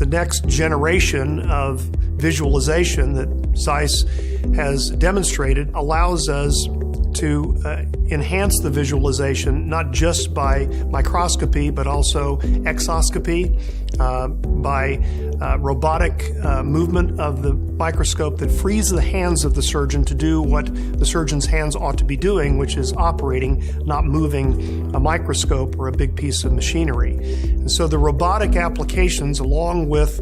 next generation of visualization that ZEISS has demonstrated allows us to enhance the visualization, not just by microscopy, but also exoscopy, by robotic movement of the microscope that frees the hands of the surgeon to do what the surgeon's hands ought to be doing, which is operating, not moving a microscope or a big piece of machinery. And so the robotic applications, along with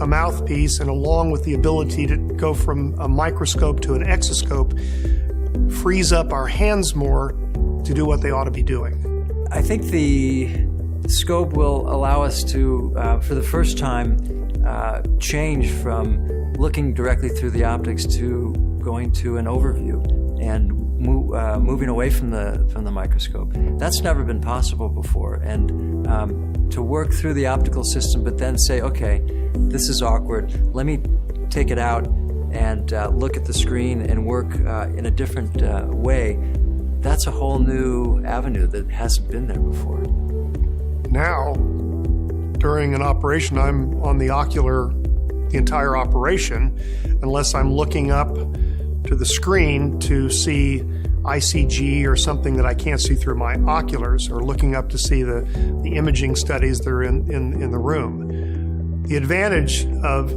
a mouthpiece and along with the ability to go from a microscope to an exoscope, frees up our hands more to do what they ought to be doing. I think the scope will allow us to, for the first time, change from looking directly through the optics to going to an overview and moving away from the microscope. That's never been possible before. And to work through the optical system, but then say, okay, this is awkward. Let me take it out and look at the screen and work in a different way. That's a whole new avenue that hasn't been there before. Now, during an operation, I'm on the ocular the entire operation, unless I'm looking up to the screen to see ICG or something that I can't see through my oculars, or looking up to see the imaging studies that are in the room. The advantage of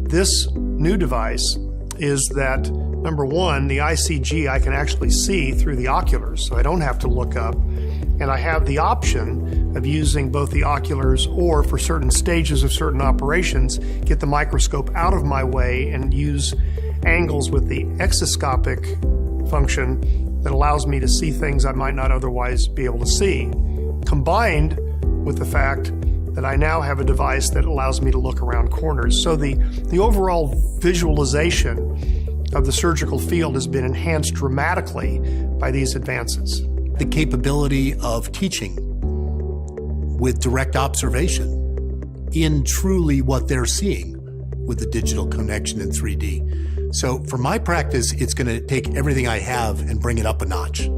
this new device is that, number one, the ICG I can actually see through the oculars, so I don't have to look up, and I have the option of using both the oculars or, for certain stages of certain operations, get the microscope out of my way and use angles with the exoscopic function that allows me to see things I might not otherwise be able to see, combined with the fact that I now have a device that allows me to look around corners. So the overall visualization of the surgical field has been enhanced dramatically by these advances. The capability of teaching with direct observation in truly what they're seeing with the digital connection in 3D. So for my practice, it's going to take everything I have and bring it up a notch.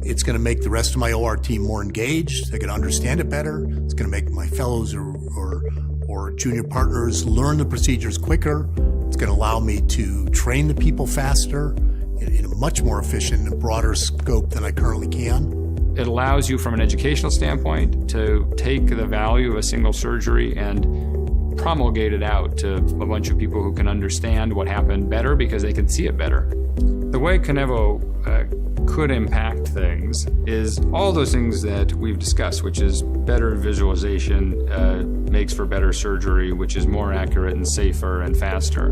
It's going to make the rest of my OR team more engaged. They're going to understand it better. It's going to make my fellows or junior partners learn the procedures quicker. It's going to allow me to train the people faster in a much more efficient and broader scope than I currently can. It allows you, from an educational standpoint, to take the value of a single surgery and promulgate it out to a bunch of people who can understand what happened better because they can see it better. The way KINEVO could impact things is all those things that we've discussed, which is better visualization, makes for better surgery, which is more accurate and safer and faster.